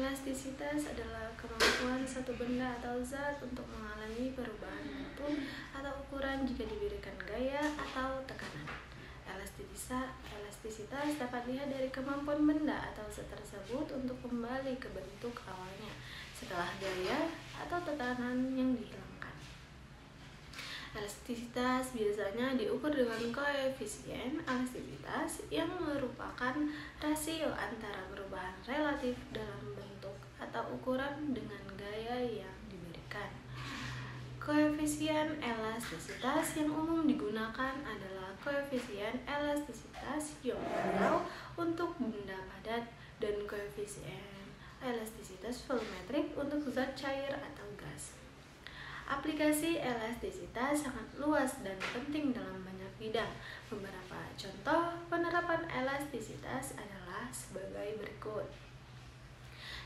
Elastisitas adalah kemampuan satu benda atau zat untuk mengalami perubahan bentuk atau ukuran jika diberikan gaya atau tekanan. Elastisitas dapat dilihat dari kemampuan benda atau zat tersebut untuk kembali ke bentuk awalnya setelah gaya atau tekanan yang dihilangkan. Elastisitas biasanya diukur dengan koefisien elastisitas yang merupakan rasio antara perubahan relatif dalam bentuk atau ukuran dengan gaya yang diberikan. Koefisien elastisitas yang umum digunakan adalah koefisien elastisitas Young-Monroe untuk benda padat dan koefisien elastisitas volumetrik untuk zat cair atau gas. Aplikasi elastisitas sangat luas dan penting dalam banyak bidang. Beberapa contoh penerapan elastisitas adalah sebagai berikut.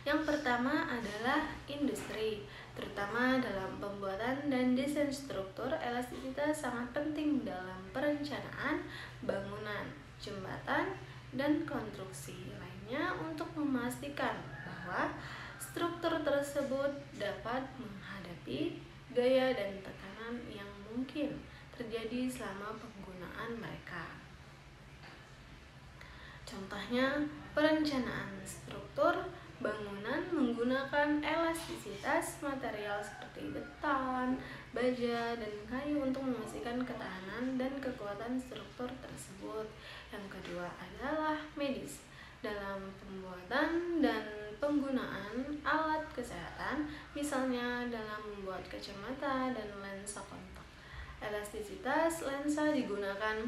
Yang pertama adalah industri, terutama dalam pembuatan dan desain struktur. Elastisitas sangat penting dalam perencanaan bangunan, jembatan, dan konstruksi lainnya untuk memastikan bahwa struktur tersebut dapat menghadapi gaya dan tekanan yang mungkin terjadi selama penggunaan mereka. Contohnya, perencanaan struktur bangunan menggunakan elastisitas material seperti beton, baja, dan kayu untuk memastikan ketahanan dan kekuatan struktur tersebut. Yang kedua adalah medis. Dalam pembuatan dan penggunaan alat kesehatan, misalnya dalam membuat kacamata dan lensa kontak. Elastisitas lensa digunakan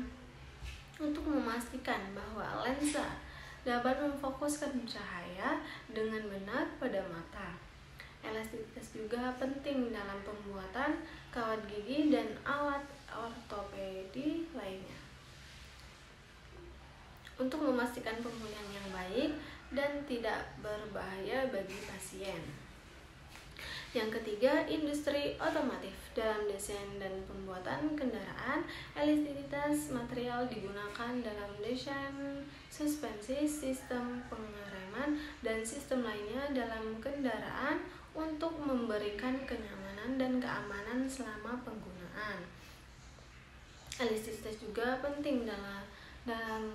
untuk memastikan bahwa lensa dapat memfokuskan cahaya dengan benar pada mata. Elastisitas juga penting dalam pembuatan kawat gigi dan alat ortopedi lainnya untuk memastikan pemulihan yang baik dan tidak berbahaya bagi pasien. Yang ketiga, industri otomotif. Dalam desain dan pembuatan kendaraan, elastisitas material digunakan dalam desain suspensi, sistem pengereman, dan sistem lainnya dalam kendaraan untuk memberikan kenyamanan dan keamanan selama penggunaan. Elastisitas juga penting dalam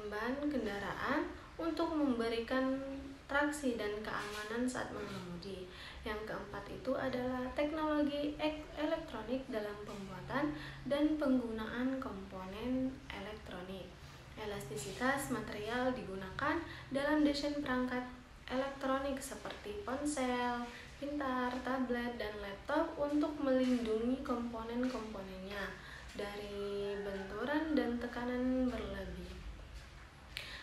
ban kendaraan untuk memberikan traksi dan keamanan saat mengemudi. Yang keempat itu adalah teknologi elektronik dalam pembuatan dan penggunaan komponen elektronik. Elastisitas material digunakan dalam desain perangkat elektronik seperti ponsel pintar, tablet, dan laptop untuk melindungi komponen-komponennya dari benturan dan tekanan berlebih.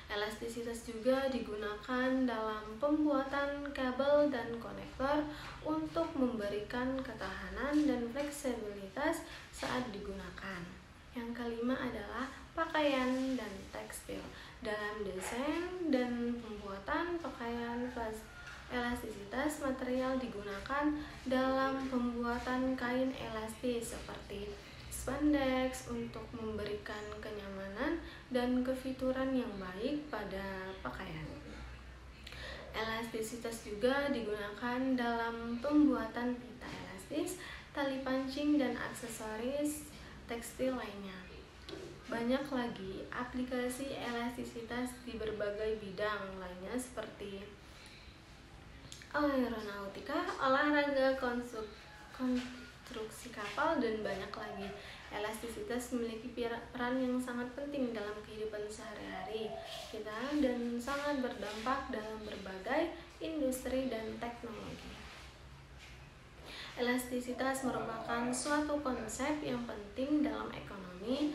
Elastisitas juga digunakan dalam pembuatan kabel dan konektor untuk memberikan ketahanan dan fleksibilitas saat digunakan. Yang kelima adalah pakaian dan tekstil. Dalam desain dan pembuatan pakaian, elastisitas material digunakan dalam pembuatan kain elastis seperti spandex untuk memberikan kenyamanan dan kefituran yang baik pada pakaian. Elastisitas juga digunakan dalam pembuatan pita elastis, tali pancing, dan aksesoris tekstil lainnya. Banyak lagi aplikasi elastisitas di berbagai bidang lainnya seperti aeronautika, olahraga, konstruksi kapal, dan banyak lagi. Elastisitas memiliki peran yang sangat penting dalam kehidupan sehari-hari kita dan sangat berdampak dalam berbagai industri dan teknologi. Elastisitas merupakan suatu konsep yang penting dalam ekonomi.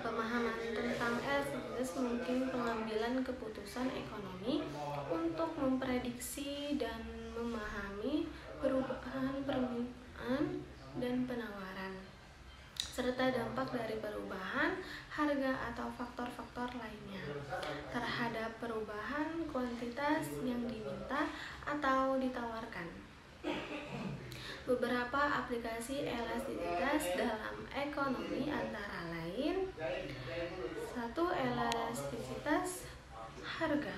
Pemahaman tentang elastisitas mungkin pengambilan keputusan ekonomi untuk memprediksi dan memahami perubahan permintaan dan penawaran, serta dampak dari perubahan harga atau faktor-faktor lainnya terhadap perubahan kuantitas yang diminta atau ditawarkan. Beberapa aplikasi elastisitas dalam ekonomi antara lain: 1. Elastisitas harga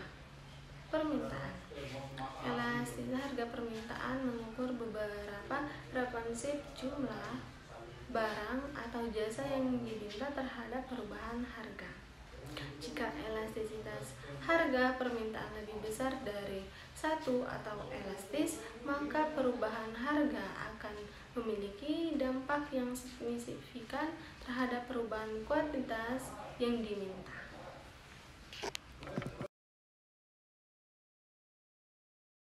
permintaan. Elastisitas harga permintaan mengukur beberapa responsif jumlah barang atau jasa yang diminta terhadap perubahan harga. Jika elastisitas harga permintaan lebih besar dari 1 atau elastis, maka perubahan harga akan memiliki dampak yang signifikan terhadap perubahan kuantitas yang diminta.